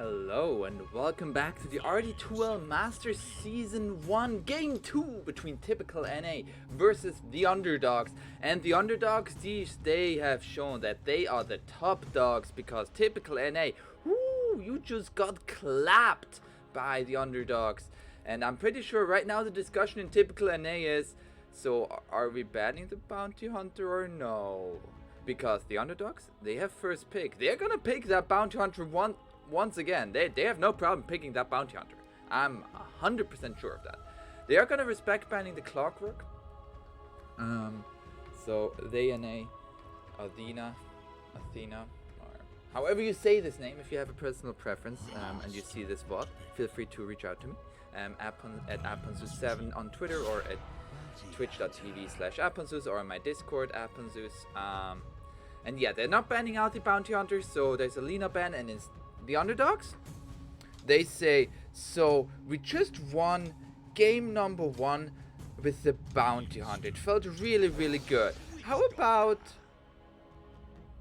Hello and welcome back to the RD2L Masters Season 1 Game 2 between Typical NA versus the Underdogs. And the Underdogs, they have shown that they are the top dogs because Typical NA, whoo, you just got clapped by the Underdogs. And I'm pretty sure right now the discussion in Typical NA is, so are we banning the Bounty Hunter or no? Because the Underdogs, they have first pick. They're gonna pick that Bounty Hunter once again. They have no problem picking that Bounty Hunter. I'm 100% sure of that. They are gonna respect banning the Clockwork. So they and Athena, or however you say this name, if you have a personal preference and you see this VOD, feel free to reach out to me at aponzeus7 on Twitter or at twitch.tv/aponzeus or on my Discord aponzeus. And yeah, they're not banning out the Bounty Hunters, so there's a Lena ban, and it's the Underdogs. They say, so we just won game number 1 with the Bounty Hunter. It felt really good. How about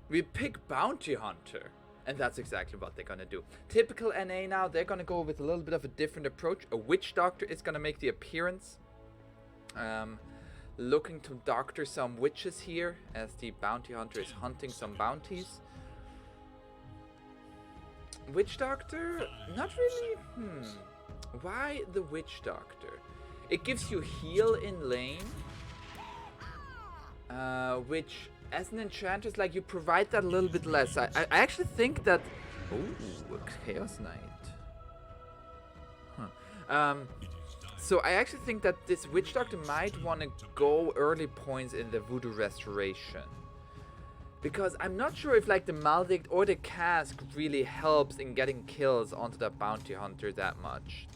we pick Bounty Hunter? And that's exactly what they're gonna do. Typical NA now, they're gonna go with a little bit of a different approach. A Witch Doctor is gonna make the appearance. Looking to doctor some witches here as the Bounty Hunter is hunting some bounties. Witch Doctor? Not really. Why the Witch Doctor? It gives you heal in lane, which as an enchantress, like, you provide that a little bit less. I actually think that. Ooh, a Chaos Knight. So I actually think that this Witch Doctor might want to go early points in the Voodoo Restoration. Because I'm not sure if like the Maledict or the Cask really helps in getting kills onto that Bounty Hunter that much.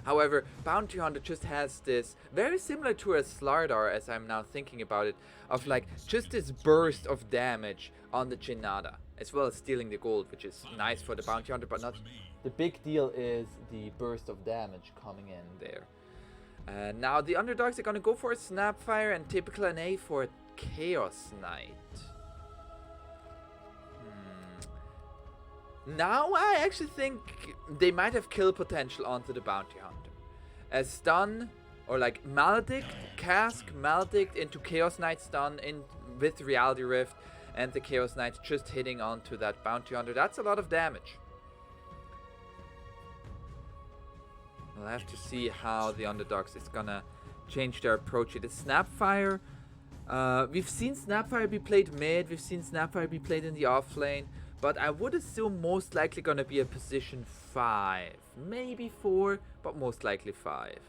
However, Bounty Hunter just has this, very similar to a Slardar as I'm now thinking about it, of like just this burst of damage on the Jinada, as well as stealing the gold, which is nice for the Bounty Hunter, but not. The big deal is the burst of damage coming in there. Now the Underdogs are gonna go for a Snapfire and Typical NA for a Chaos Knight. Now I actually think they might have kill potential onto the Bounty Hunter. A stun, or like Maledict, Cask, Maledict into Chaos Knight stun in with Reality Rift, and the Chaos Knight just hitting onto that Bounty Hunter. That's a lot of damage. We'll have to see how the Underdogs is gonna change their approach. It is Snapfire. We've seen Snapfire be played mid, we've seen Snapfire be played in the off lane, but I would assume most likely gonna be a position 5. Maybe 4, but most likely 5.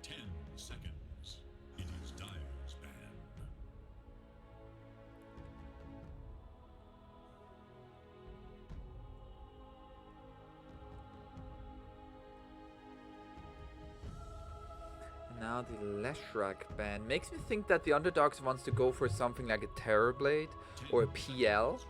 10 seconds. It is Dire's ban. Now the Leshrac ban makes me think that the Underdogs wants to go for something like a Terrorblade or a PL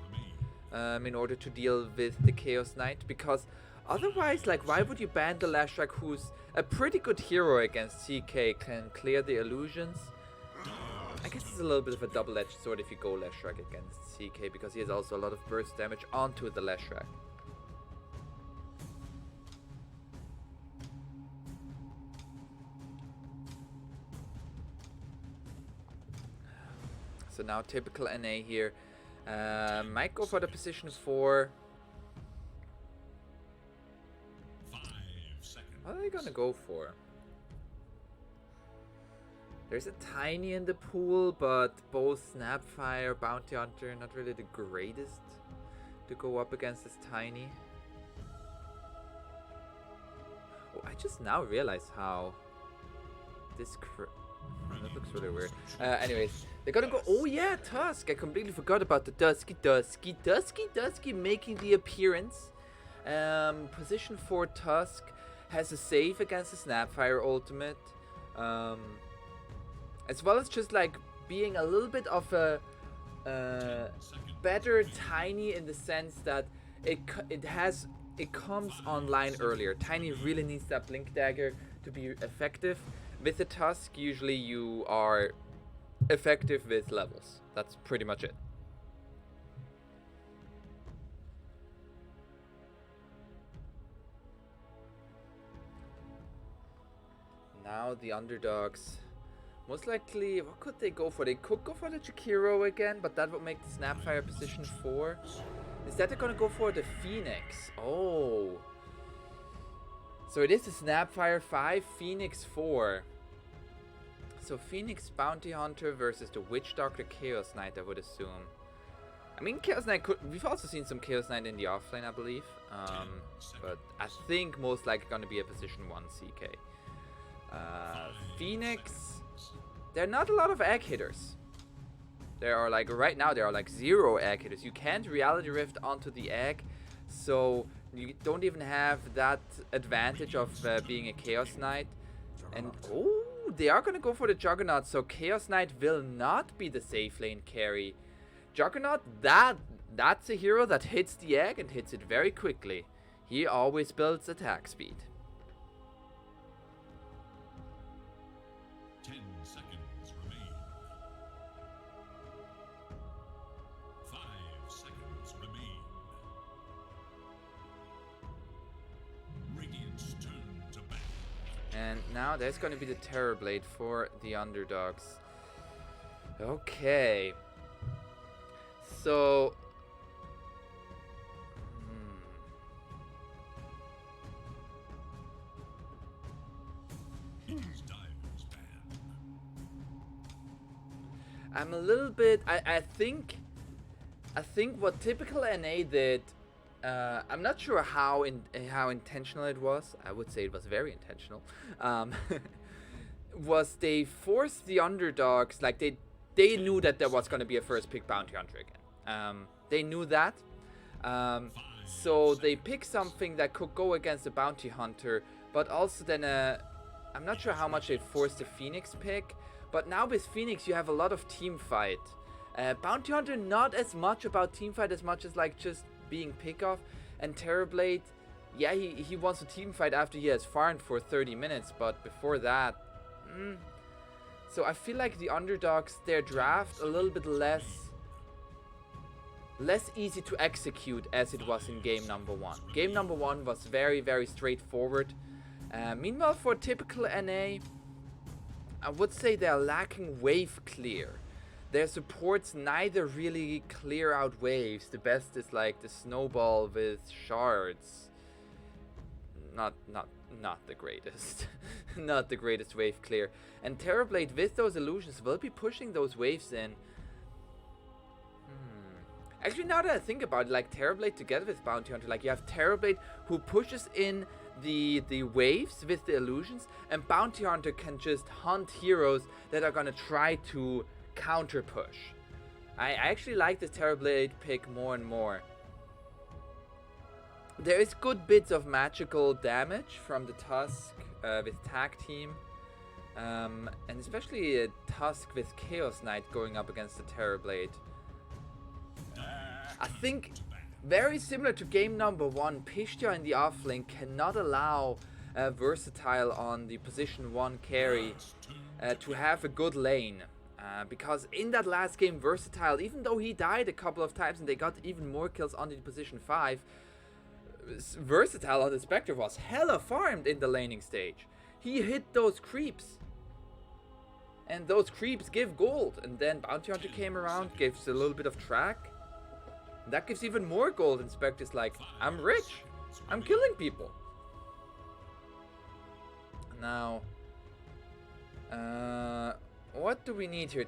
in order to deal with the Chaos Knight, because otherwise, like, why would you ban the Leshrac, who's a pretty good hero against CK, can clear the illusions? I guess it's a little bit of a double-edged sword if you go Leshrac against CK, because he has also a lot of burst damage onto the Leshrac. So now Typical NA here might go for the position 4. 5 seconds. What are they gonna go for? There's a Tiny in the pool, but both Snapfire, Bounty Hunter, not really the greatest to go up against this Tiny. Oh, I just now realized how this that looks really weird. Anyways, they're gonna go. Oh yeah, Tusk. I completely forgot about the Dusky making the appearance. Position 4 Tusk has a save against the Snapfire ultimate, as well as just like being a little bit of a better Tiny in the sense that it comes online earlier. Tiny really needs that Blink Dagger to be effective. With the Tusk, usually you are effective with levels. That's pretty much it. Now the underdogs. Most likely, what could they go for? They could go for the Jakiro again, but that would make the Snapfire position 4. Instead, they're gonna go for the Phoenix. Oh. So it is the Snapfire 5, Phoenix 4. So Phoenix Bounty Hunter versus the Witch Doctor Chaos Knight, I would assume. I mean, Chaos Knight could... We've also seen some Chaos Knight in the offlane, I believe. But I think most likely gonna be a position 1 CK. Phoenix... There are not a lot of egg hitters. There are like, right now there are like 0 egg hitters. You can't reality rift onto the egg, so you don't even have that advantage of being a Chaos Knight. And oh, they are gonna go for the Juggernaut, so Chaos Knight will not be the safe lane carry. Juggernaut, that's a hero that hits the egg and hits it very quickly. He always builds attack speed. 10 seconds remain. 5 seconds remain. Radiant's turn to battle. And now there's going to be the Terror Blade for the underdogs. Okay. So... It is Dire's ban. I'm a little bit... I think what typical NA did... I'm not sure how intentional it was. I would say it was very intentional. Was they forced the underdogs, like they knew that there was going to be a first pick bounty hunter again. They knew that. So they picked something that could go against the bounty hunter, but also then I'm not sure how much they forced the Phoenix pick, but now with Phoenix you have a lot of team fight. Bounty hunter not as much about team fight as much as like just being pick off, and Terrorblade, yeah, he wants to team fight after he has farmed for 30 minutes, but before that, So I feel like the underdogs, their draft a little bit less easy to execute as it was in game number 1. Game number 1 was very, very straightforward. Meanwhile, for typical NA, I would say they're lacking wave clear. Their supports neither really clear out waves. The best is like the snowball with shards. Not the greatest. Not the greatest wave clear. And Terrorblade with those illusions will be pushing those waves in. Actually, now that I think about it, like Terrorblade together with Bounty Hunter, like you have Terrorblade who pushes in the waves with the illusions, and Bounty Hunter can just hunt heroes that are gonna try to counter push. I actually like the Terrorblade pick more and more. There is good bits of magical damage from the Tusk with Tag Team. And especially a Tusk with Chaos Knight going up against the Terrorblade. I think very similar to game number 1, Pistia in the offlane cannot allow Versatile on the position 1 carry to have a good lane. Because in that last game, Versatile, even though he died a couple of times and they got even more kills on the position 5, Versatile on the Spectre was hella farmed in the laning stage. He hit those creeps. And those creeps give gold. And then Bounty Hunter came around, gives a little bit of track. That gives even more gold, and Spectre's like, I'm rich. I'm killing people. Now, what do we need here?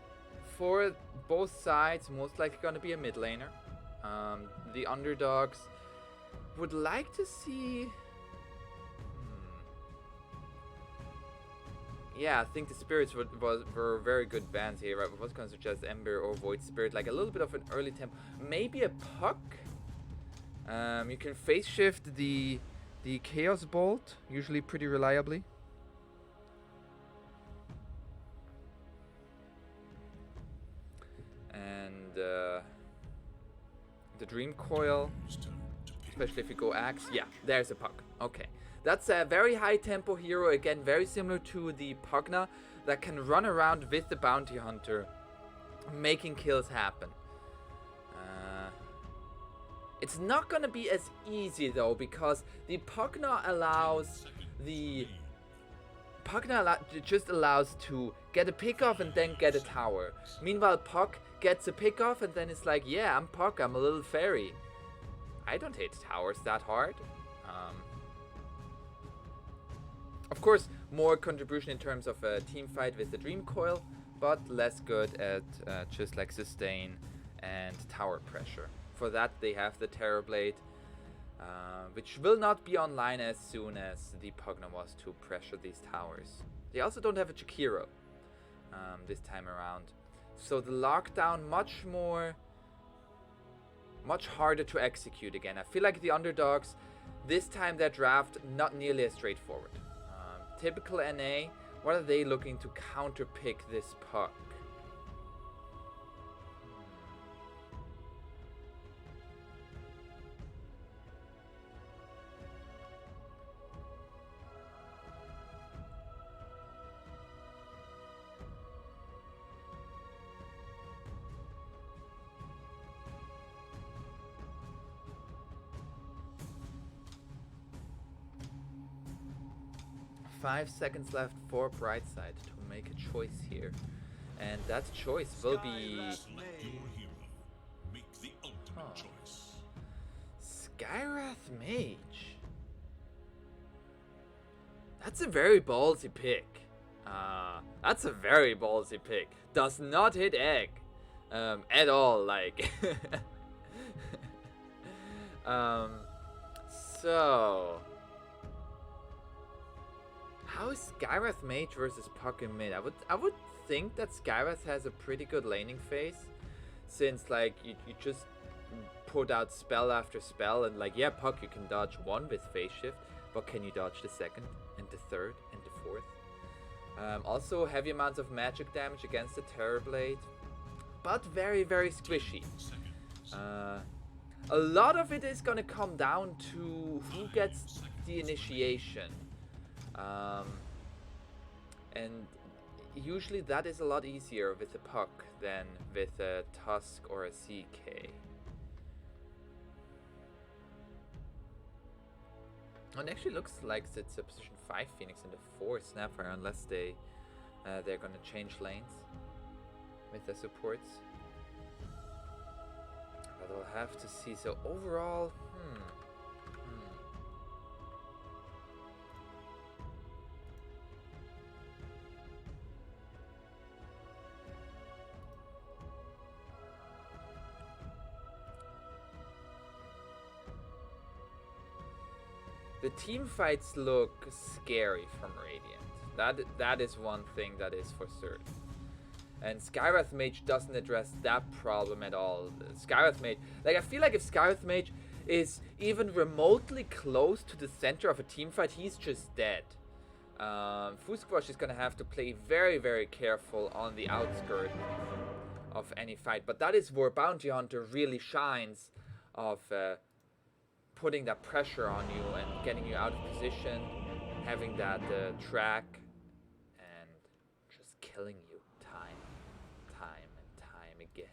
For both sides, most likely going to be a mid laner. The underdogs would like to see... Yeah, I think the spirits were very good bans here. Right? I was going to suggest Ember or Void Spirit, like a little bit of an early tempo. Maybe a Puck. You can phase shift the Chaos Bolt, usually pretty reliably. And the Dream Coil, especially if you go Axe. Yeah, there's a Puck. Okay. That's a very high tempo hero, again very similar to the Pugna, that can run around with the Bounty Hunter, making kills happen. It's not gonna be as easy though, because the Pugna allows the Puck now just allows to get a pick off and then get a tower. Meanwhile, Puck gets a pick off and then it's like, yeah, I'm Puck, I'm a little fairy. I don't hit towers that hard. Of course, more contribution in terms of a team fight with the Dream Coil, but less good at just like sustain and tower pressure. For that, they have the Terrorblade, which will not be online as soon as the Pugna was to pressure these towers. They also don't have a Chikiro this time around. So the lockdown much harder to execute again. I feel like the Underdogs, this time their draft, not nearly as straightforward. Typical NA, what are they looking to counterpick this Puck? 5 seconds left for Brightside to make a choice here. And that choice will be... Select your hero. Make the ultimate choice. Skyrath Mage. That's a very ballsy pick. That's a very ballsy pick. Does not hit egg. At all, like. So... how is Skyrath Mage versus Puck in mid? I would think that Skyrath has a pretty good laning phase, since like you just put out spell after spell, and like, yeah, Puck, you can dodge one with phase shift, but can you dodge the second and the third and the fourth? Also heavy amounts of magic damage against the Terrorblade, but very, very squishy. A lot of it is gonna come down to who gets the initiation. And usually that is a lot easier with a Puck than with a Tusk or a CK. And it actually looks like it's a position 5 Phoenix and a 4 Snapfire, unless they're gonna change lanes with the supports. But we'll have to see. So overall, the team fights look scary from Radiant. That is one thing that is for certain. And Skyrath Mage doesn't address that problem at all. Skyrath Mage, like, I feel like if Skyrath Mage is even remotely close to the center of a team fight, he's just dead. Fusquash is gonna have to play very, very careful on the outskirt of any fight. But that is where Bounty Hunter really shines, of putting that pressure on you and getting you out of position, having that track, and just killing you time and time again.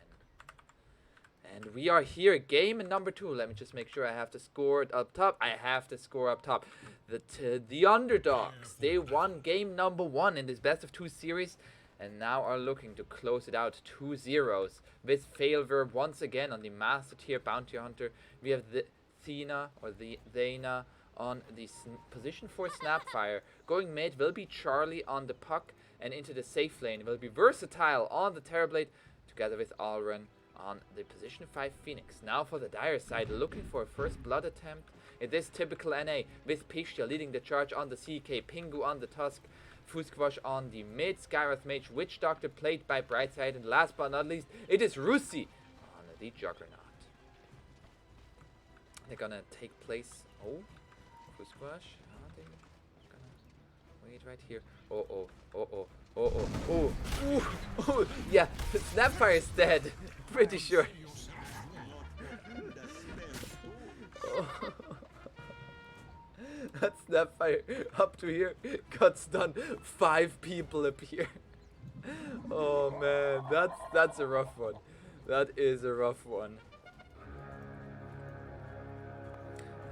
And we are here, game number 2. Let me just make sure I have to score it up top. I have to score up top. The Underdogs, they won game number 1 in this best of 2 series, and now are looking to close it out 2-0 with Failure once again on the Master Tier Bounty Hunter. We have the Thena on the position 4 Snapfire. Going mid will be Charlie on the Puck, and into the safe lane will be Versatile on the Terrorblade, together with Alrun on the position 5 Phoenix. Now for the Dire side, looking for a first blood attempt. It is typical NA, with Pixia leading the charge on the CK, Pingu on the Tusk, Fusquash on the mid, Skyrath Mage, Witch Doctor played by Brightside, and last but not least, it is Rusi on the Juggernaut. They're gonna take place. Oh, Fusquash. Are they gonna wait right here? Oh. Yeah, Snapfire is dead. Pretty sure. Oh. That Snapfire up to here got stunned. 5 people up here. Oh man, that's a rough one. That is a rough one.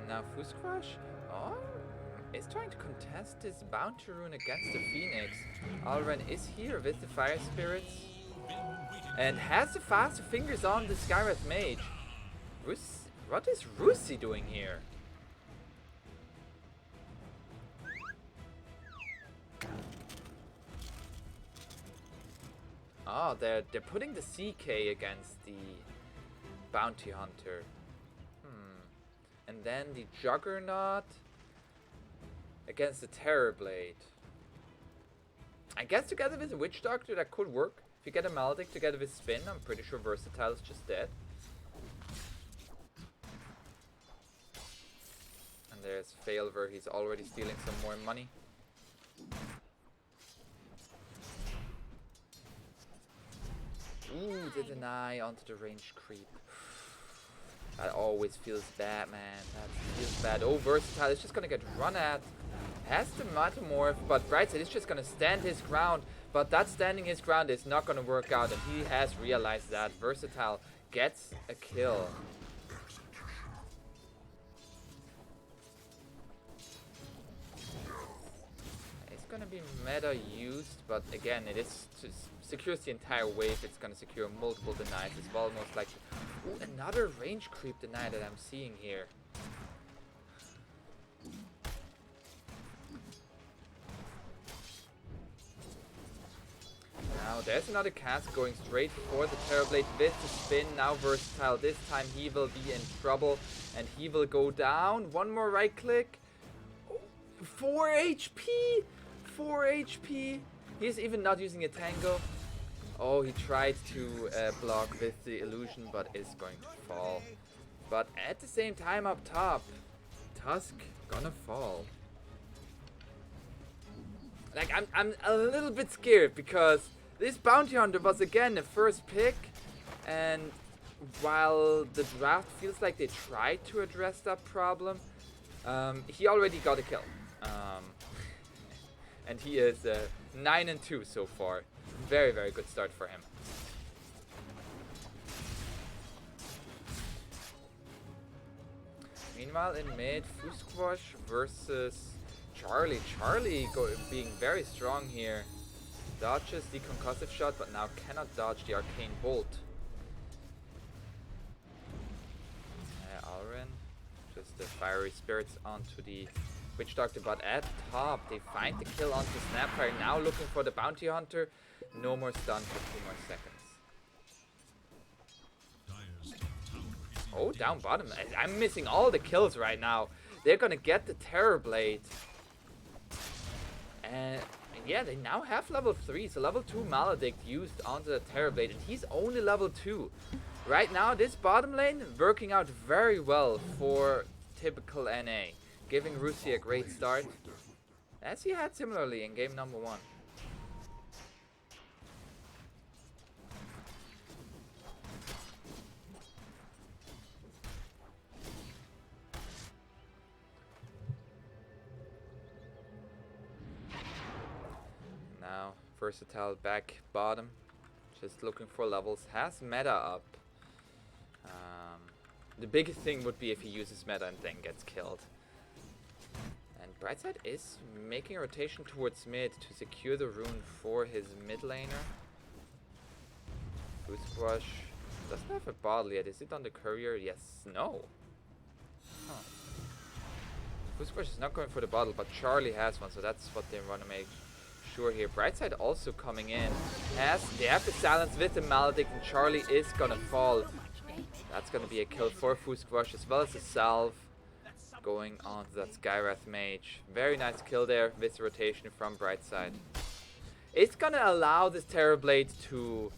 Now Fusquash, is trying to contest this bounty rune against the Phoenix. Alren is here with the Fire Spirits. And has the faster fingers on the Skywrath Mage. What is Rusi doing here? Oh, they're putting the CK against the Bounty Hunter. And then the Juggernaut against the Terrorblade. I guess together with the Witch Doctor that could work. If you get a Maledict together with Spin, I'm pretty sure Versatile is just dead. And there's Failver, he's already stealing some more money. Ooh, the deny onto the range creep. That always feels bad, man. That feels bad. Oh, Versatile is just gonna get run at. Has the Metamorph, but Brightside is just gonna stand his ground. But that standing his ground is not gonna work out, and he has realized that. Versatile gets a kill. It's gonna be meta used, but again, it is secures the entire wave. It's gonna secure multiple denies as well, most likely. Ooh, another range creep deny that I'm seeing here. Now there's another cast going straight for the Terrorblade with the spin. Now Versatile, this time he will be in trouble and he will go down. One more right click. Oh, 4 HP! 4 HP! He's even not using a tango. Oh, he tried to block with the illusion, but is going to fall. But at the same time up top, Tusk gonna fall. Like, I'm a little bit scared because this Bounty Hunter was again the first pick, and while the draft feels like they tried to address that problem, he already got a kill. And he is 9-2 so far. Very, very good start for him. Meanwhile, in mid, Fusquash versus Charlie. Charlie being very strong here. Dodges the concussive shot, but now cannot dodge the arcane bolt. Alren, just the fiery spirits onto the Witch Doctor, but at top they find the kill onto Snapfire. Now looking for the Bounty Hunter. No more stun for 2 more seconds. Oh, down bottom. I'm missing all the kills right now. They're gonna get the Terrorblade. And yeah, they now have level 3. So level 2 Maledict used onto the Terrorblade. And he's only level 2. Right now, this bottom lane working out very well for typical NA. Giving Rusi a great start. As he had similarly in game number 1. Now, Versatile back bottom. Just looking for levels. Has meta up. The biggest thing would be if he uses meta and then gets killed. And Brightside is making a rotation towards mid to secure the rune for his mid laner. Fusquash doesn't have a bottle yet. Is it on the courier? Yes. No. Huh. Fusquash is not going for the bottle, but Charlie has one, so that's what they want to make sure here. Brightside also coming in. They have the silence with the Maledict, and Charlie is gonna fall. That's gonna be a kill for Fusquash, as well as a salve going on to that Skywrath Mage. Very nice kill there with the rotation from Brightside. It's gonna allow this Terrorblade to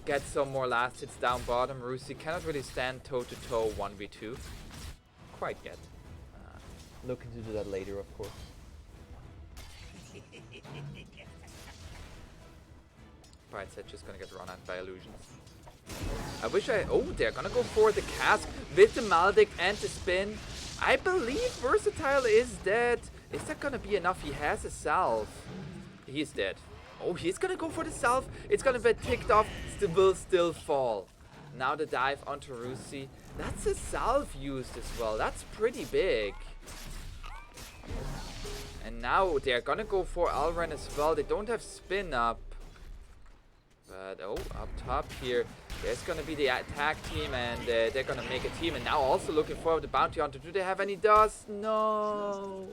get some more last hits down bottom. Rusi cannot really stand toe-to-toe 1v2 quite yet. Looking to do that later, of course. Brightside just gonna get run at by illusions. I wish oh, they're gonna go for the cask with the Maledict and the spin. I believe Versatile is dead. Is that gonna be enough? He has a salve. He's dead. Oh, he's gonna go for the salve. It's gonna be ticked off. Will still fall. Now the dive onto Rusi. That's a salve used as well. That's pretty big. And now they're gonna go for Alren as well. They don't have spin up. But, oh, up top here, there's gonna be the attack team, and they're gonna make a team. And now also looking for the bounty hunter. Do they have any dust? No.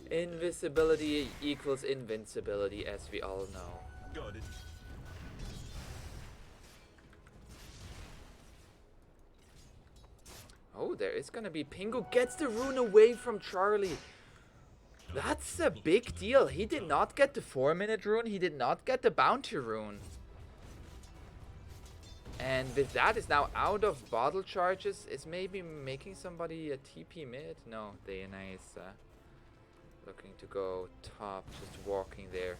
Invisibility equals invincibility, as we all know. Got it. Oh, there is gonna be Pingu gets the rune away from Charlie. That's a big deal. He did not get the 4-minute rune. He did not get the bounty rune. And with that, is now out of bottle charges. Is maybe making somebody a TP mid? No, DNA is looking to go top, just walking there.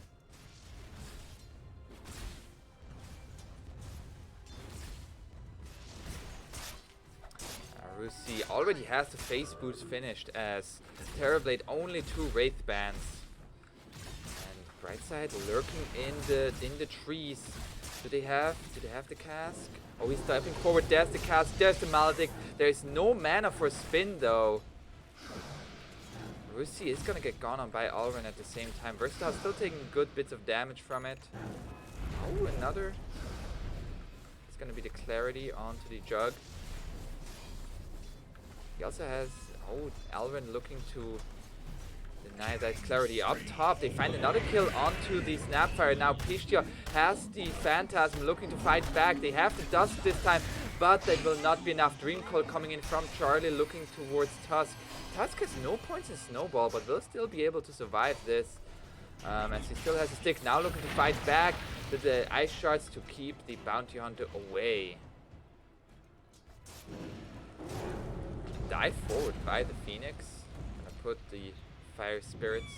Rusi already has the face boost finished as Terrorblade only 2 Wraith Bands. And Brightside lurking in the trees. Do they have the cask? Oh, he's stepping forward. There's the cask. There's the Maledict. There's no mana for spin though. Rusi is gonna get gone on by Alren at the same time. Versatile still taking good bits of damage from it. Oh, another. It's gonna be the Clarity onto the Jug. He also has, oh, Alren looking to deny that Clarity up top. They find another kill onto the Snapfire. Now Pishtia has the Phantasm looking to fight back. They have the Dust this time, but that will not be enough. Dream Call coming in from Charlie looking towards Tusk. Tusk has no points in Snowball, but will still be able to survive this. As he still has a stick. Now looking to fight back with the Ice Shards to keep the Bounty Hunter away. Dive forward by the Phoenix. Gonna put the Fire Spirits.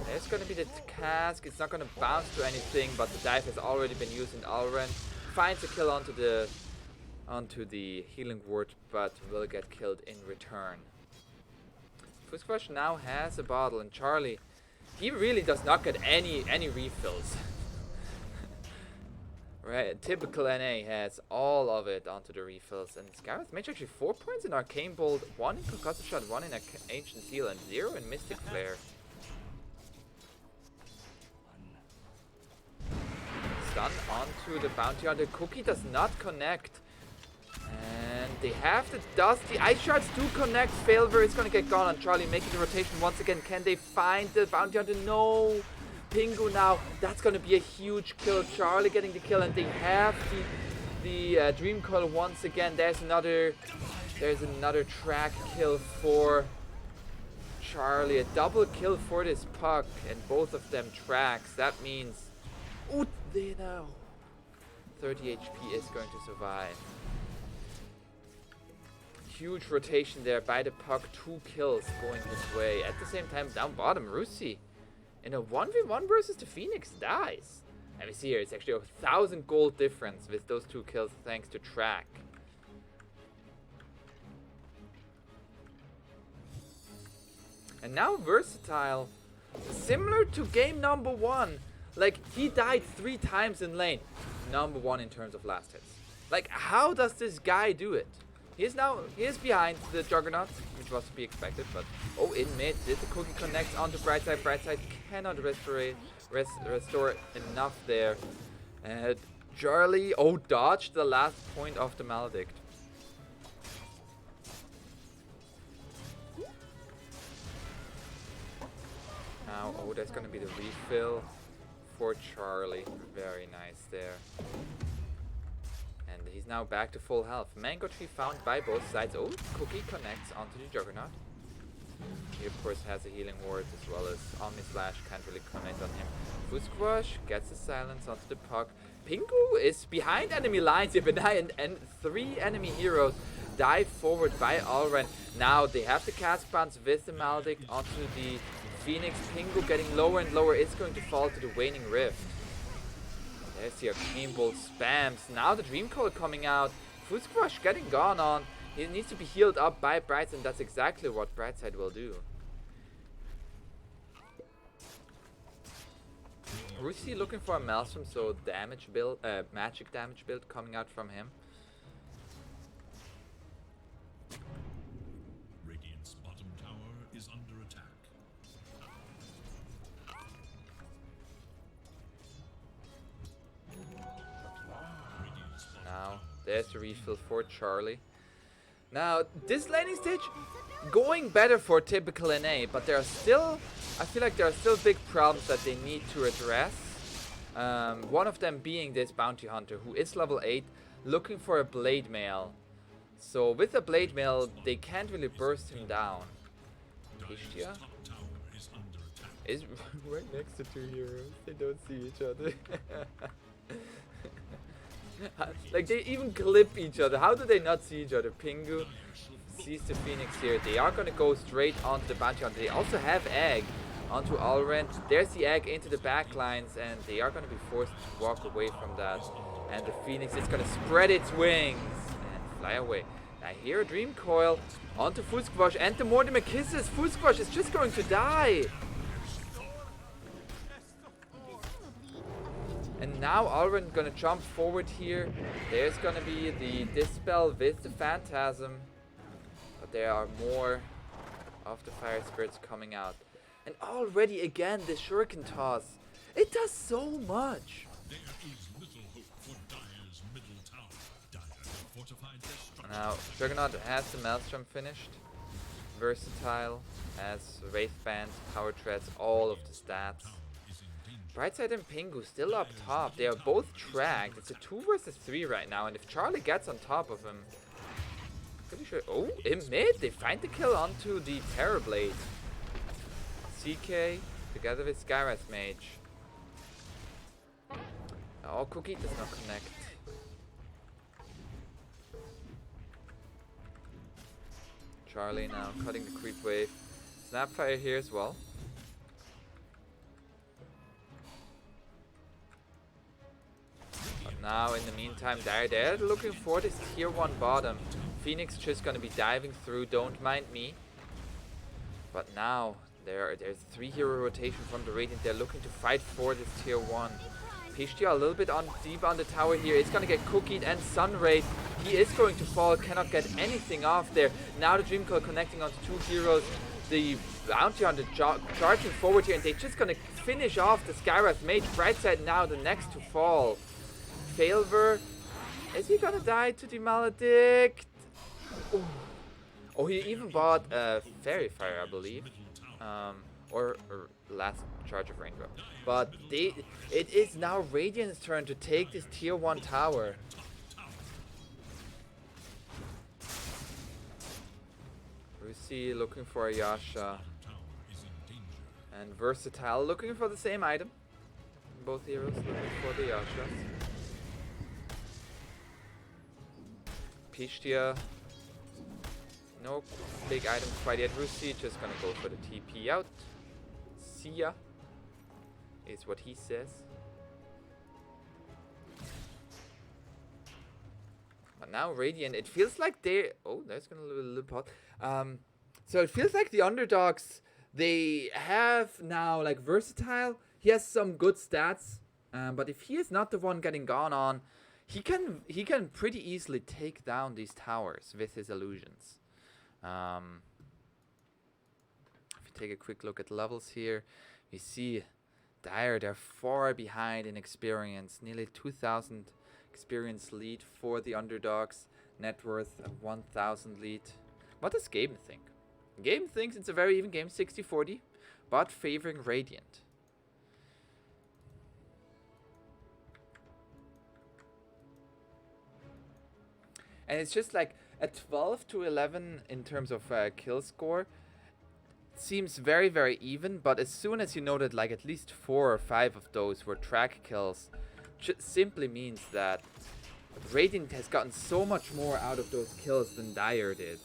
There's gonna be the cask. It's not gonna bounce to anything, but the dive has already been used. And Alren finds a kill onto the healing ward, but will get killed in return. Fusquash now has a bottle, and Charlie, he really does not get any refills. Right, typical NA has all of it onto the refills, and Scareth Mage actually 4 points in Arcane Bolt, 1 in Concussive Shot, 1 in Ancient Seal, and 0 in Mystic Flare. Stun onto the Bounty Hunter. Cookie does not connect, and they have the Dust. The Ice Shards do connect. Failver is gonna get gone on Charlie, making the rotation once again. Can they find the Bounty Hunter? No. Pingu now, that's gonna be a huge kill. Charlie getting the kill, and they have the Dream Coil once again. There's another track kill for Charlie. A double kill for this puck, and both of them tracks. That means they now 30 HP is going to survive. Huge rotation there by the puck. 2 kills going his way. At the same time, down bottom, Rusi in a 1v1 versus the Phoenix dies. And we see here, it's actually 1,000 gold difference with those 2 kills thanks to track. And now Versatile, similar to game number 1. Like, he died 3 times in lane. Number 1 in terms of last hits. Like, how does this guy do it? He is behind the Juggernaut, which was to be expected, but oh, in mid, did the Cookie connect onto Brightside. Brightside cannot restore enough there. And Charlie, oh, dodged the last point of the Maledict. Now, oh, there's gonna be the refill for Charlie. Very nice there. And he's now back to full health. Mango Tree found by both sides. Oh, Cookie connects onto the Juggernaut. He of course has a healing ward as well as Omni Slash, can't really comment on him. Fusquash gets the silence onto the puck. Pingu is behind enemy lines here, and 3 enemy heroes dive forward by Alren. Now they have the cast bounce with the Maledict onto the Phoenix. Pingu getting lower and lower. It's going to fall to the Waning Rift. There's the Arcane Bolt spams. Now the Dream Coil coming out. Fusquash getting gone on. He needs to be healed up by Brightside, and that's exactly what Brightside will do. Rusi looking for a Maelstrom, so damage build, magic damage build coming out from him. Radiant's bottom tower is under attack. there's the refill for Charlie. Now, this laning stage, going better for typical NA, but there are still, I feel like there are still big problems that they need to address. One of them being this bounty hunter, who is level 8, looking for a blade mail. So with a blade mail, they can't really burst him down. Pistia is right next to 2 heroes. They don't see each other. Like, they even clip each other. How do they not see each other? Pingu sees the Phoenix here. They are going to go straight onto the bounty hunter. They also have egg onto Alren. There's the egg into the back lines, and they are going to be forced to walk away from that. And the Phoenix is going to spread its wings and fly away. I hear a Dream Coil onto Fusquash, and the more the kisses, Fusquash is just going to die. And now Alren gonna jump forward here. There's gonna be the Dispel with the Phantasm. But there are more of the Fire Spirits coming out. And already again, the Shuriken Toss. It does so much. There is little hope for Dire's middle tower. Dire have fortified their structure. Now, Juggernaut has the Maelstrom finished. Versatile, has Wraith Band, Power Treads, all of the stats. Brightside and Pingu still up top. They are both tracked. It's a 2 versus 3 right now. And if Charlie gets on top of him... Pretty sure... Oh, in mid! They find the kill onto the Terrorblade. CK together with Skyrath Mage. Oh, Cookie does not connect. Charlie now cutting the creep wave. Snapfire here as well. Now, in the meantime, they're looking for this tier 1 bottom. Phoenix just gonna be diving through, don't mind me. But now, there's 3 hero rotation from the Radiant. They're looking to fight for this tier 1. Pistia a little bit deep on the tower here. It's gonna get cookied, and Sunray, he is going to fall, cannot get anything off there. Now the Dream Coil connecting onto 2 heroes. The Bounty Hunter charging forward here, and they're just gonna finish off the Skyrath Mage. Brightside now the next to fall. Failver, is he gonna die to the Maledict? Ooh. Oh, he even bought a Fairy Fire, I believe, or last charge of Rainbow. But it is now Radiant's turn to take this tier 1 tower. Lucy looking for a Yasha, and Versatile looking for the same item. Both heroes looking for the Yashas. Pistia, no big items quite yet. Rusi just gonna go for the TP out. See ya, is what he says. But now Radiant, it feels like they... Oh, there's gonna be a little pot. So it feels like the Underdogs, they have now like Versatile. He has some good stats, but if he is not the one getting gone on, he can pretty easily take down these towers with his illusions. If you take a quick look at levels here, we see Dire, they're far behind in experience. Nearly 2,000 experience lead for the Underdogs. Net worth of 1,000 lead. What does Game think? Game thinks it's a very even game, 60-40, but favoring Radiant. And it's just like a 12 to 11 in terms of kill score. Seems very, very even, but as soon as you know that like at least 4 or 5 of those were track kills, simply means that Radiant has gotten so much more out of those kills than Dire did.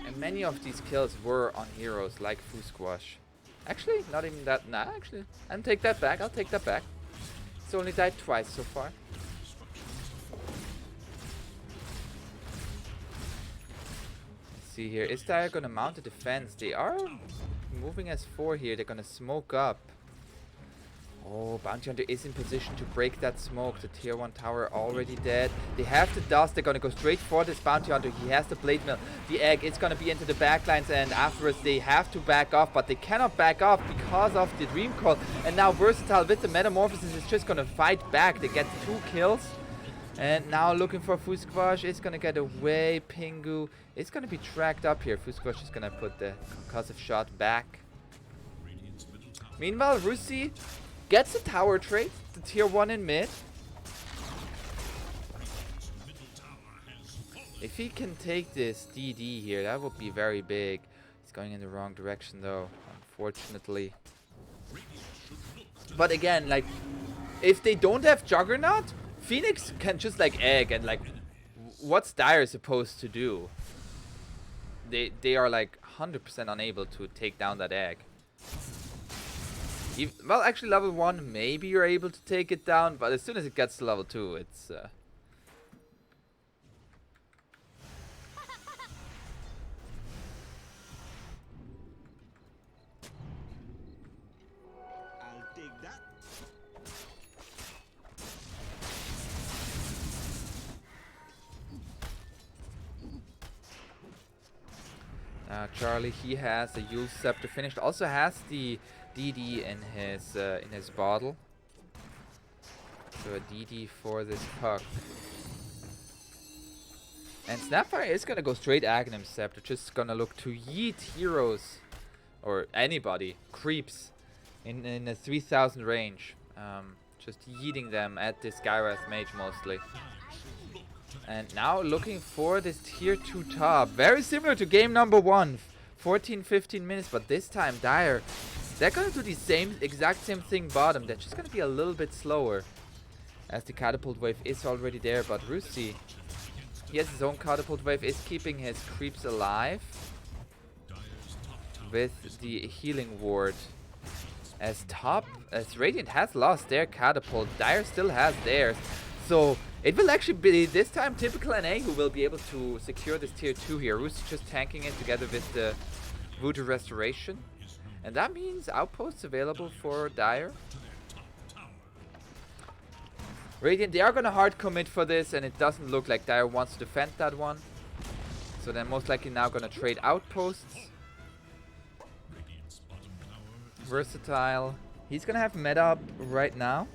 And many of these kills were on heroes like Fusquash. Actually, not even that. Nah, actually, I'll take that back. I'll take that back. It's only died twice so far. See here, is Dire gonna mount a defense? They are moving as 4 here. They're gonna smoke up. Oh, Bounty Hunter is in position to break that smoke. The tier 1 tower already dead. They have the dust. They're going to go straight for this Bounty Hunter. He has the blade mill. The egg is going to be into the backlines, and afterwards they have to back off, but they cannot back off because of the Dream Coil. And now Versatile with the Metamorphosis is just going to fight back. They get 2 kills. And now looking for Fusquash. It's going to get away. Pingu is going to be tracked up here. Fusquash is going to put the concussive shot back. Meanwhile, Rusi gets a tower trade, the tier 1 in mid. If he can take this DD here, that would be very big. He's going in the wrong direction though, unfortunately. But again, like, if they don't have Juggernaut, Phoenix can just like egg, and like, what's Dire supposed to do? They are like 100% unable to take down that egg. Well, actually, level 1, maybe you're able to take it down, but as soon as it gets to level 2, it's... I'll take that. Charlie, he has the Yule Scepter finished. Also has the DD in his bottle. So a DD for this puck. And Snapfire is gonna go straight Aghanim Scepter. Just gonna look to yeet heroes or anybody, creeps, in a 3000 range. Just yeeting them at this Gyrath Mage mostly. And now looking for this tier 2 top. Very similar to game number 1. 14-15 minutes, but this time Dire, they're gonna do the exact same thing bottom. They're just gonna be a little bit slower, as the catapult wave is already there. But Rusi, he has his own catapult wave, is keeping his creeps alive with the healing ward. As Radiant has lost their catapult, Dire still has theirs. So it will actually be this time typical NA who will be able to secure this tier 2 here. Rusi just tanking it together with the Voodoo Restoration. And that means outposts available for Dire. Radiant, they are going to hard commit for this, and it doesn't look like Dire wants to defend that one. So they're most likely now going to trade outposts. Versatile. He's going to have meta up right now.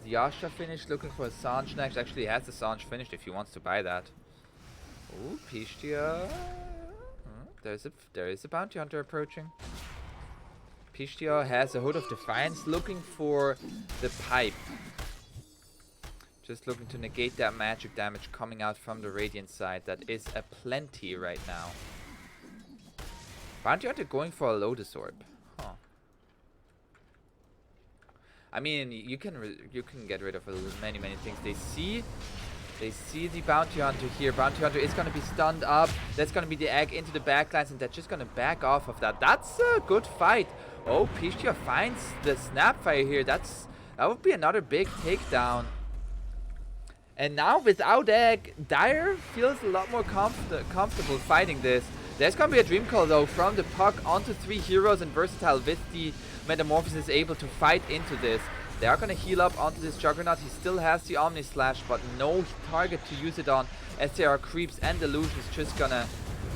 Yasha finished, looking for a Sanj next. Actually, he has the Sanj finished if he wants to buy that. Ooh, Pishtia. There is a Bounty Hunter approaching. Pishtia has a Hood of Defiance, looking for the pipe. Just looking to negate that magic damage coming out from the Radiant side. That is a plenty right now. Bounty Hunter going for a Lotus Orb. Huh. I mean, you can get rid of many things. They see the Bounty Hunter here. Bounty Hunter is going to be stunned up. That's going to be the egg into the backlines, and they're just going to back off of that. That's a good fight. Oh, Pishtia finds the Snapfire here. That would be another big takedown. And now without egg, Dire feels a lot more comfortable fighting this. There's going to be a Dream Call though from the puck onto 3 heroes, and Versatile with the Metamorphosis able to fight into this. They are going to heal up onto this Juggernaut. He still has the Omni Slash, but no target to use it on, as there are creeps and illusions just going to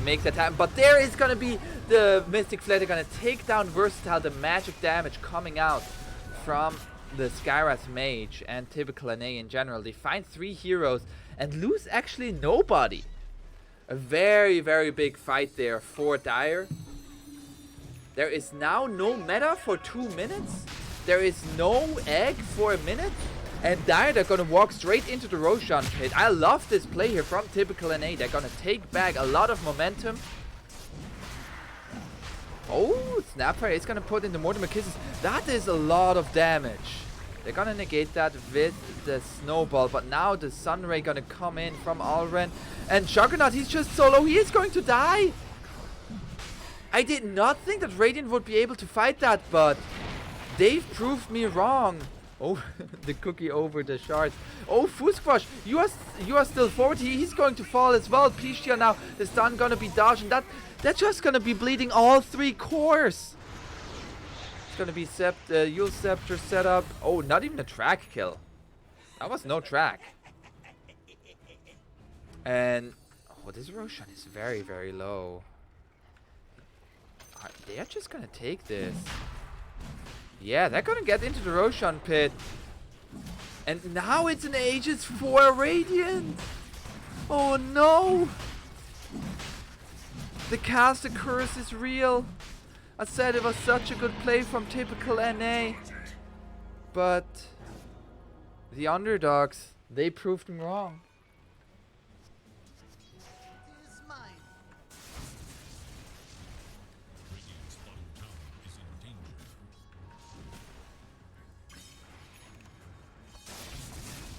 make that happen. But there is going to be the Mystic Flare. They're going to take down Versatile. The magic damage coming out from the Skyrath Mage and typical NA in general. They find 3 heroes and lose actually nobody. A very big fight there for Dire. There is now no meta for 2 minutes. There is no egg for a minute. And Dire, they're going to walk straight into the Roshan pit. I love this play here from typical NA. They're going to take back a lot of momentum. Oh, Snapfire is going to put in the Mortimer Kisses. That is a lot of damage. They're going to negate that with the Snowball. But now the Sunray going to come in from Alren. And Juggernaut, he's just solo. He is going to die. I did not think that Radiant would be able to fight that, but they've proved me wrong. Oh, the cookie over the shards. Oh, Fusquash, you are still forward. He's going to fall as well. Pishtia now, the stun gonna be dodged, and that's just gonna be bleeding all 3 cores. It's gonna be Yule Scepter set up. Oh, not even a track kill. That was no track. And oh, this Roshan is very, very low. They are just gonna take this. Yeah, they're gonna get into the Roshan pit. And now it's an Aegis for Radiant. Oh no! The caster curse is real. I said it was such a good play from typical NA. But the Underdogs, they proved me wrong. Radiant's bottom tower is in danger.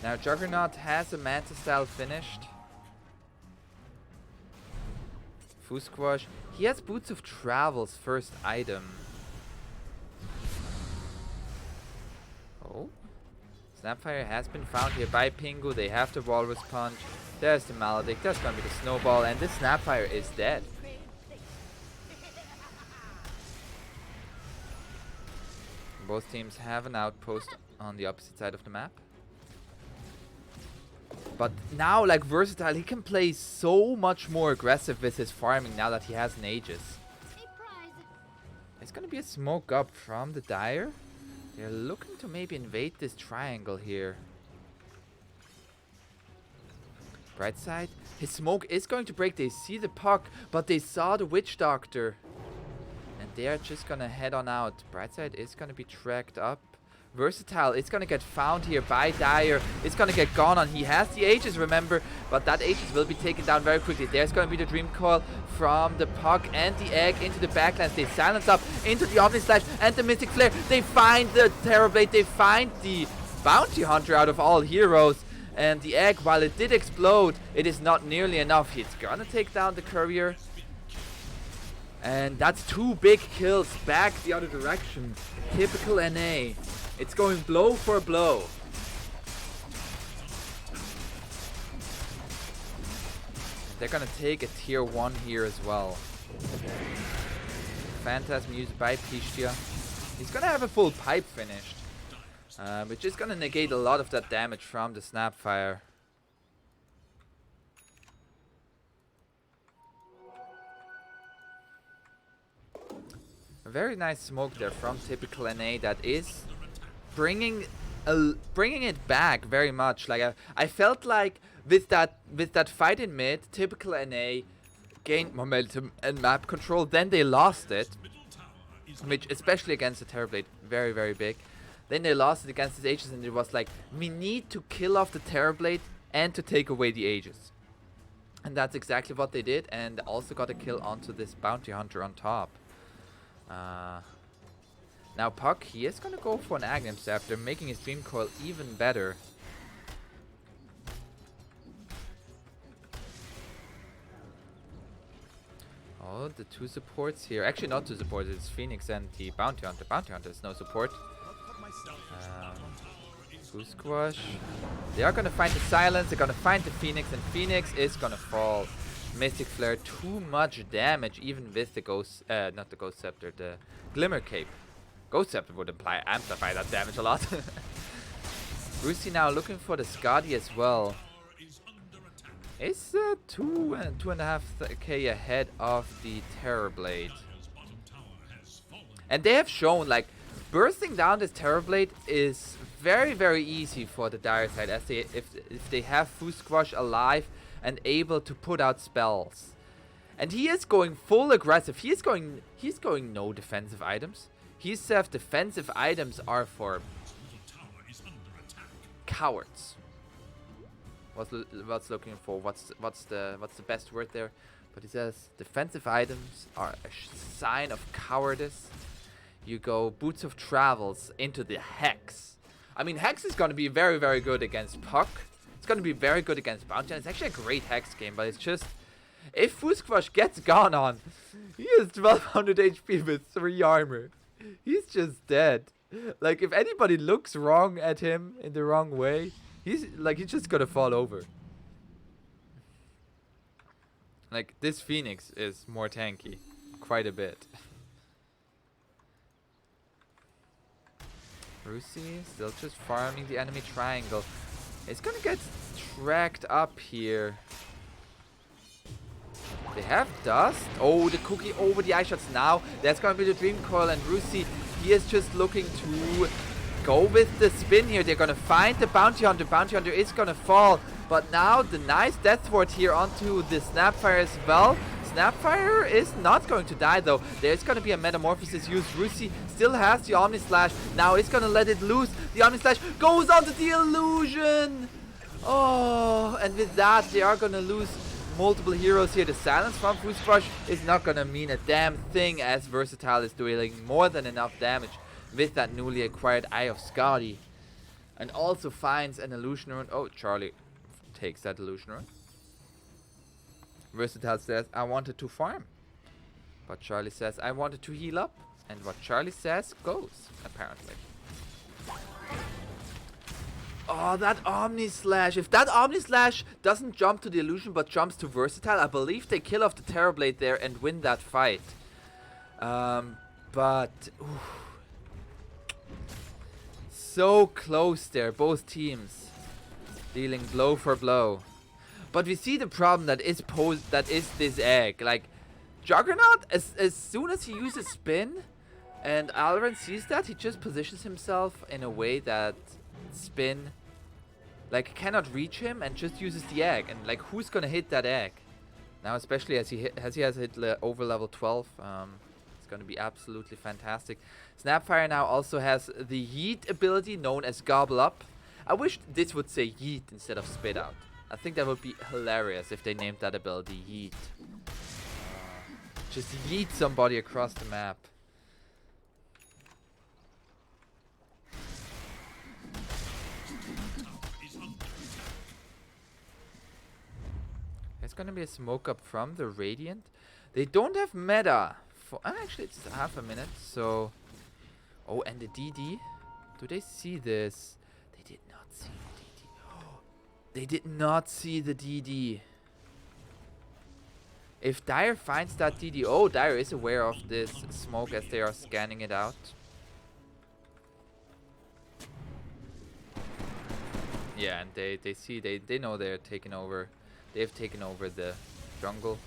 Now Juggernaut has a Manta style finished. Fusquash. He has Boots of Travel's first item. Oh. Snapfire has been found here by Pingu. They have the Walrus Punch. There's the Maledict. There's gonna be the Snowball. And this Snapfire is dead. Both teams have an outpost on the opposite side of the map. But now, like Versatile, he can play so much more aggressive with his farming now that he has an Aegis. It's gonna be a smoke up from the Dire. They're looking to maybe invade this triangle here. Bright side, his smoke is going to break. They see the puck, but they saw the Witch Doctor. And they're just gonna head on out. Brightside is gonna be tracked up. Versatile is gonna get found here by Dire. It's gonna get gone on. He has the Aegis, remember, but that Aegis will be taken down very quickly. There's gonna be the Dream Coil from the puck and the egg into the backlands. They silence up into the Omni Slash and the Mystic Flare. They find the Terrorblade. They find the Bounty Hunter out of all heroes. And the egg, while it did explode, it is not nearly enough. It's gonna take down the courier. And that's 2 big kills back the other direction. Typical NA. It's going blow for blow. They're gonna take a tier 1 here as well. Phantasm used by Pistia. He's gonna have a full pipe finished. Which is gonna negate a lot of that damage from the Snapfire. A very nice smoke there from typical NA that is bringing it back very much. Like I felt like with that fight in mid, typical NA gained momentum and map control. Then they lost it, which especially against the Terrorblade, very, very big. Then they lost it against his Aegis, and it was like, we need to kill off the Terrorblade and to take away the Aegis. And that's exactly what they did, and also got a kill onto this Bounty Hunter on top. Now Puck, he is gonna go for an Aghanim Scepter, making his Dream Coil even better. Oh, the 2 supports here. Actually, not 2 supports, it's Phoenix and the Bounty Hunter. Bounty Hunter is no support. Squash. They are gonna find the silence, they're gonna find the Phoenix, and Phoenix is gonna fall. Mystic Flare, too much damage, even with the Ghost, not the Ghost Scepter, the Glimmer Cape. Ghost Scepter would amplify that damage a lot. Brucey now looking for the Skadi as well. Is 2.5k ahead of the Terrorblade. And they have shown, like, bursting down this Terrorblade is very, very easy for the Dire side, as if they have Fusquash alive and able to put out spells. And he is going full aggressive. He's going no defensive items. He said defensive items are for cowards. What's looking for? What's the best word there? But he says defensive items are a sign of cowardice. You go Boots of Travels into the Hex. I mean, Hex is going to be very, very good against Puck. It's going to be very good against Bounty. And it's actually a great Hex game, but it's just, if Fusquash gets gone on, he has 1200 HP with 3 armor. He's just dead. Like, if anybody looks wrong at him in the wrong way, he's just gonna fall over. Like, this Phoenix is more tanky. Quite a bit. Rusi still just farming the enemy triangle. It's gonna get tracked up here. They have dust. Oh, the cookie over the eye shots now. That's gonna be the Dream Coil, and Rusi, he is just looking to go with the spin here. They're gonna find the Bounty Hunter. Bounty Hunter is gonna fall. But now the nice Death Ward here onto the Snapfire as well. Snapfire is not going to die though. There's going to be a Metamorphosis used. Rusi still has the Omni Slash. Now it's going to let it loose. The Omni Slash goes onto the Illusion. Oh, and with that they are going to lose multiple heroes here. The silence from Fuse Brush is not going to mean a damn thing, as Versatile is doing more than enough damage with that newly acquired Eye of Skadi. And also finds an Illusion Rune. Oh, Charlie takes that Illusion Rune. Versatile says, I wanted to farm. But Charlie says, I wanted to heal up. And what Charlie says goes, apparently. Oh, that Omni Slash. If that Omni Slash doesn't jump to the Illusion but jumps to Versatile, I believe they kill off the Terrorblade there and win that fight. But... oof. So close there, both teams. Dealing blow for blow. But we see the problem that is this egg. Like, Juggernaut, as soon as he uses spin, and Alran sees that, he just positions himself in a way that spin, like, cannot reach him, and just uses the egg. And like, who's gonna hit that egg? Now, especially as he has hit over level 12, it's gonna be absolutely fantastic. Snapfire now also has the Yeet ability known as Gobble Up. I wish this would say Yeet instead of Spit Out. I think that would be hilarious if they named that ability Yeet. Just yeet somebody across the map. There's gonna be a smoke up from the Radiant. They don't have meta. Actually, it's half a minute, so... oh, and the DD? Do they see this? They did not see the DD. They did not see the DD. If Dire finds that DD... oh, Dire is aware of this smoke as they are scanning it out. Yeah, and they see, they know they're taking over. They've taken over the jungle.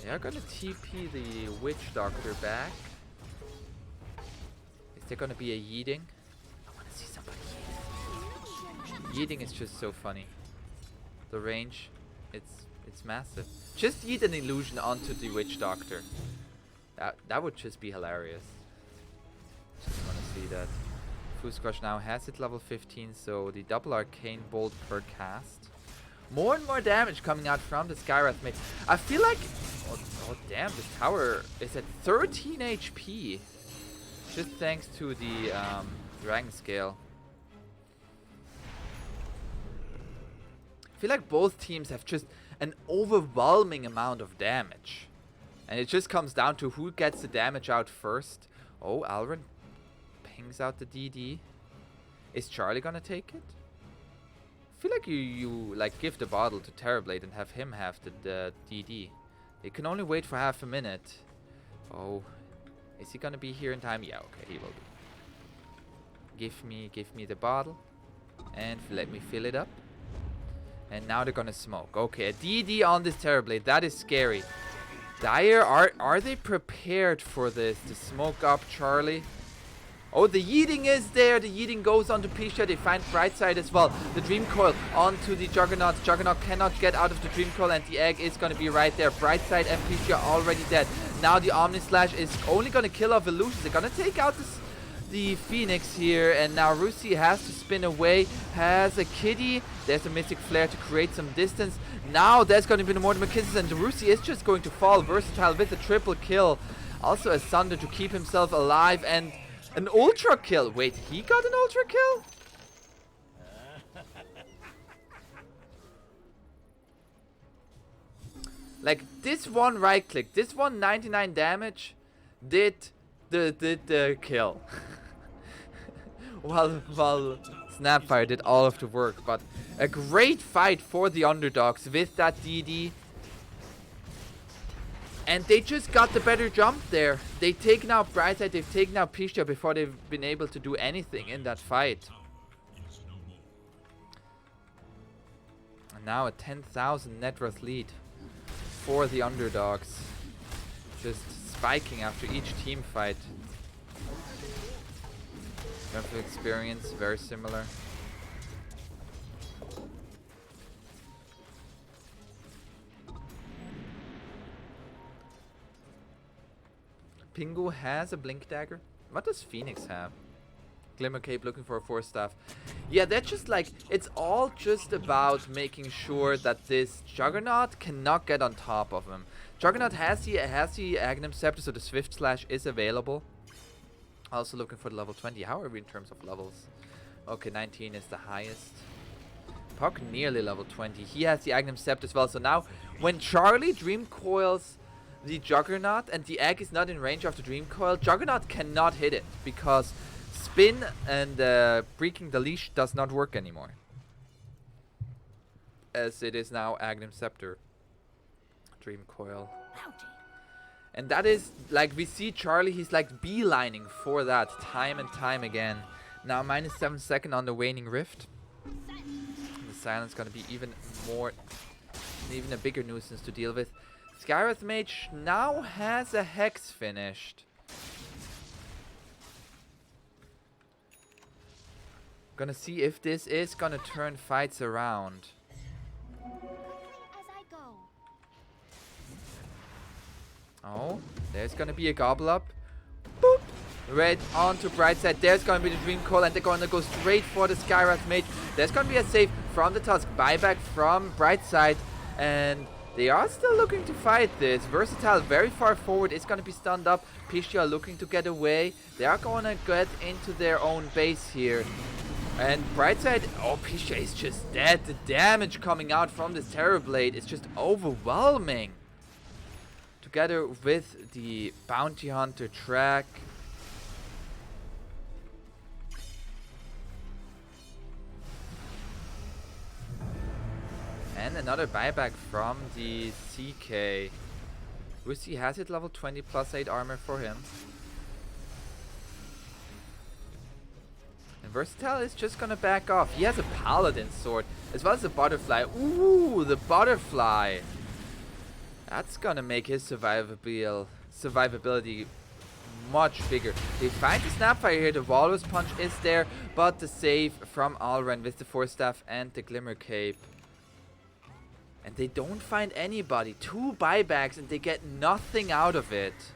They are gonna TP the Witch Doctor back. Is there gonna be a yeeting? I wanna see somebody yeet. Yeeting is just so funny. The range, it's massive. Just yeet an illusion onto the Witch Doctor. That would just be hilarious. Just wanna see that. Fuse Crush now has it level 15, so the double arcane bolt per cast. More and more damage coming out from the Skywrath mate. I feel like... oh damn, this tower is at 13 HP. Just thanks to the Dragon Scale. I feel like both teams have just an overwhelming amount of damage. And it just comes down to who gets the damage out first. Oh, Alran pings out the DD. Is Charlie gonna take it? I feel like you like give the bottle to Terrorblade and have him have the DD. They can only wait for half a minute. Oh, is he gonna be here in time? Yeah, okay, he will be. Give me the bottle and let me fill it up. And now they're gonna smoke. Okay, a DD on this Terrorblade. That is scary. Dire, are they prepared for this? To smoke up Charlie? Oh, the yeeting is there. The yeeting goes onto Pisha. They find Brightside as well. The Dream Coil onto the Juggernaut. Juggernaut cannot get out of the Dream Coil, and the egg is going to be right there. Brightside and Pisha already dead. Now the Omni Slash is only going to kill off Illusions. They're going to take out the Phoenix here, and now Rusi has to spin away. Has a kitty. There's a Mystic Flare to create some distance. Now there's going to be the Mortimer Kisses, and Rusi is just going to fall. Versatile with a triple kill. Also a Sunder to keep himself alive, and an ultra kill. Wait, he got an ultra kill? Like, this one right click, this one 99 damage did the kill. while Snapfire did all of the work. But a great fight for the Underdogs with that DD. And they just got the better jump there. They taken out Brightside, they've taken out Pisha before they've been able to do anything in that fight. And now a 10,000 net worth lead for the Underdogs. Just spiking after each team fight. Level experience, very similar. Pingu has a blink dagger. What does Phoenix have? Glimmer Cape looking for a 4-staff. Yeah, that's just like, it's all just about making sure that this Juggernaut cannot get on top of him. Juggernaut has the Aghanim Scepter, so the Swift Slash is available. Also looking for the level 20. How are we in terms of levels? Okay, 19 is the highest. Puck nearly level 20. He has the Aghanim Scepter as well. So now, when Charlie Dream Coils the Juggernaut and the egg is not in range of the Dream Coil, Juggernaut cannot hit it because spin and breaking the leash does not work anymore. As it is now Aghanim Scepter. Dream Coil. And that is, like, we see Charlie, he's like beelining for that time and time again. Now minus 7 seconds on the Waning Rift. The silence gonna be even a bigger nuisance to deal with. Skywrath Mage now has a Hex finished. Gonna see if this is gonna turn fights around. Oh, there's gonna be a gobble up. Boop! Right onto Brightside. There's gonna be the Dream Coil, and they're gonna go straight for the Skywrath Mage. There's gonna be a save from the Tusk. Buyback from Brightside, and they are still looking to fight this. Versatile very far forward. It's gonna be stunned up. Pisha looking to get away. They are gonna get into their own base here. And Brightside, oh, Pisha is just dead. The damage coming out from this Terrorblade is just overwhelming. Together with the Bounty Hunter track. And another buyback from the CK. Rusi has it level 20 plus 8 armor for him. And Versatile is just gonna back off. He has a Paladin sword as well as a Butterfly. Ooh, the Butterfly. That's gonna make his survivability much bigger. They find the Snapfire here. The Walrus Punch is there, but the save from Alren with the 4-staff and the Glimmer Cape. And they don't find anybody. 2 buybacks and they get nothing out of it.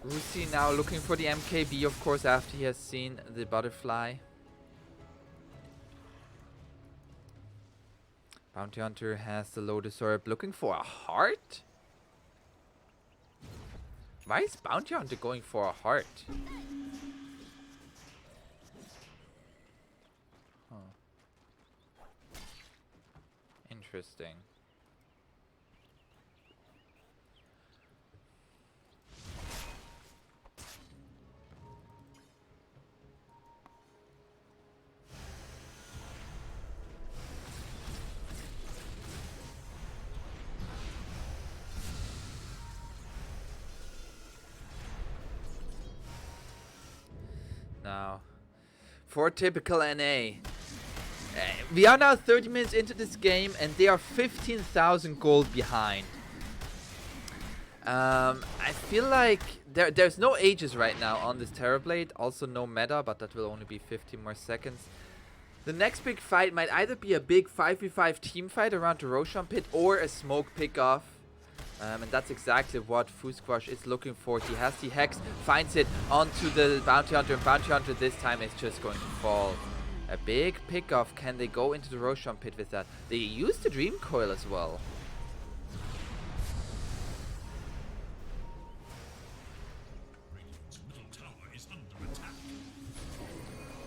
Rusi now looking for the MKB, of course, after he has seen the Butterfly. Bounty Hunter has the Lotus Orb looking for a heart? Why is Bounty Hunter going for a heart? Huh. Interesting. Now, for typical NA, we are now 30 minutes into this game and they are 15,000 gold behind. I feel like there's no ages right now on this Terrorblade, also no meta, but that will only be 15 more seconds. The next big fight might either be a big 5v5 team fight around the Roshan pit or a smoke pick-off. And that's exactly what Fusquash is looking for. He has the Hex, finds it onto the Bounty Hunter, and Bounty Hunter this time is just going to fall. A big pick-off. Can they go into the Roshan pit with that? They use the Dream Coil as well.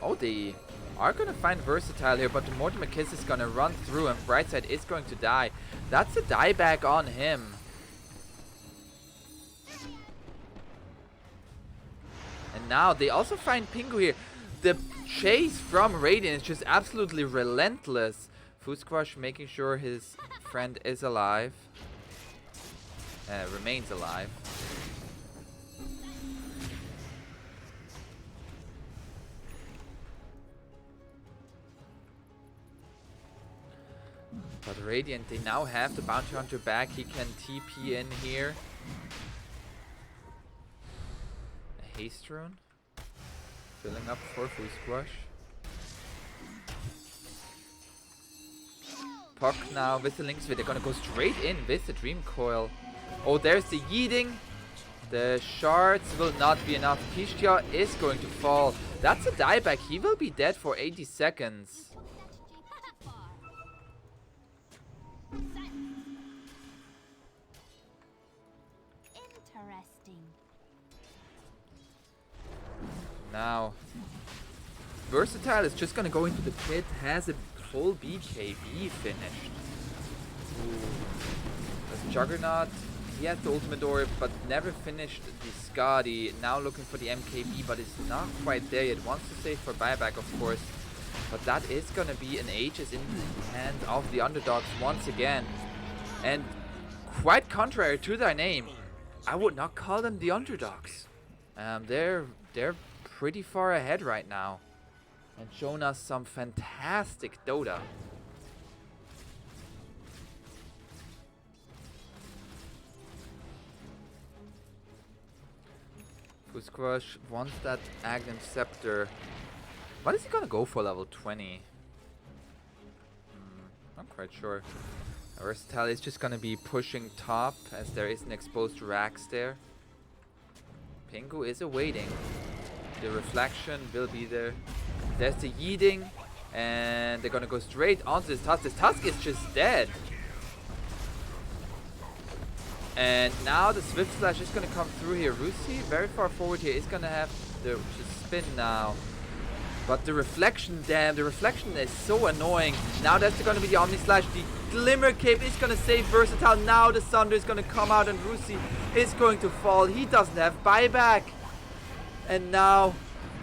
Oh, they are going to find Versatile here, but the Mortimer Kiss is going to run through and Brightside is going to die. That's a dieback on him. And now they also find Pingu here. The chase from Radiant is just absolutely relentless Fusquash making sure his friend is alive. Remains alive. But Radiant, they now have the Bounty Hunter back. He can TP in here. A Haste Rune. Filling up for Fusquash. Puck now with the Lynx. They're gonna go straight in with the Dream Coil. Oh, there's the yeeting. The shards will not be enough. Pishtia is going to fall. That's a dieback. He will be dead for 80 seconds. Interesting. Now, Versatile is just gonna go into the pit. Has a full BKB finished. Ooh. That's Juggernaut. He has the ultimate orb, but never finished the Skadi. Now looking for the MKB, but it's not quite there yet. Wants to save for buyback, of course. But that is gonna be an Aegis in the hands of the Underdogs once again. And quite contrary to their name, I would not call them the Underdogs. They're pretty far ahead right now. And shown us some fantastic Dota. Fusquash wants that Aghanim Scepter. What is he gonna go for level 20? Not quite sure. Versatile is just gonna be pushing top as there is an exposed Rax there. Pingu is awaiting. The reflection will be there. There's the yeeting. And they're gonna go straight onto this Tusk. This Tusk is just dead. And now the Swift Slash is gonna come through here. Rusi, very far forward here, is gonna have to spin now. But the reflection, damn, the reflection is so annoying. Now that's gonna be the Omni Slash. The Glimmer Cape is gonna save Versatile. Now the Thunder is gonna come out and Rusi is going to fall. He doesn't have buyback. And now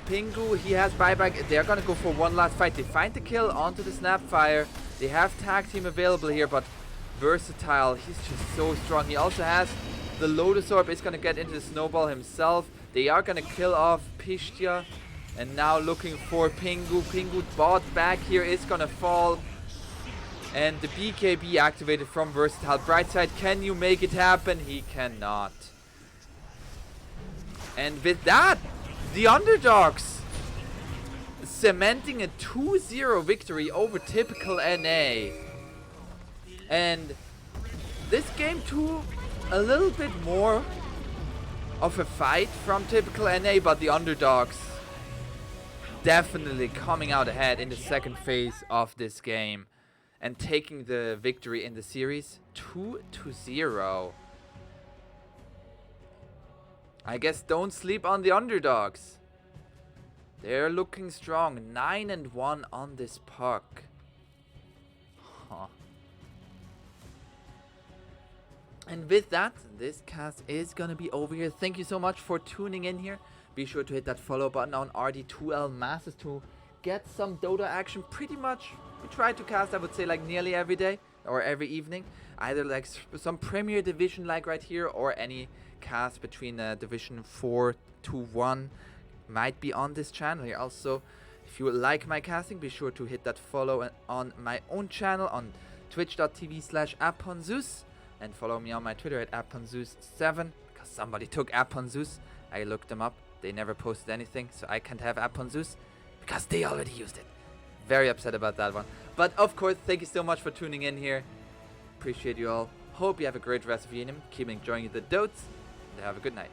Pingu, he has buyback. They're gonna go for one last fight. They find the kill onto the Snapfire. They have tag team available here, but Versatile, he's just so strong. He also has the Lotus Orb, is gonna get into the Snowball himself. They are gonna kill off Pishtia. And now looking for Pingu. Pingu bought back here is gonna fall. And the BKB activated from Versatile. Brightside, can you make it happen? He cannot. And with that, the Underdogs cementing a 2-0 victory over typical NA. And this game too, a little bit more of a fight from typical NA, but the Underdogs definitely coming out ahead in the second phase of this game and taking the victory in the series 2-0. I guess don't sleep on the Underdogs. They're looking strong. 9-1 on this puck. Huh. And with that, this cast is gonna be over here. Thank you so much for tuning in here. Be sure to hit that follow button on RD2L Masters to get some Dota action. Pretty much, we try to cast, I would say, like nearly every day or every evening. Either like some Premier Division like right here, or any cast between Division 4 to 1 might be on this channel here. Also, if you like my casting, be sure to hit that follow on my own channel on twitch.tv/aponzeus. And follow me on my Twitter at aponzeus7, because somebody took aponzeus. I looked them up. They never posted anything, so I can't have aponzeus because they already used it. Very upset about that one. But of course, thank you so much for tuning in here. Appreciate you all. Hope you have a great rest of your evening. Keep enjoying the dotes. And have a good night.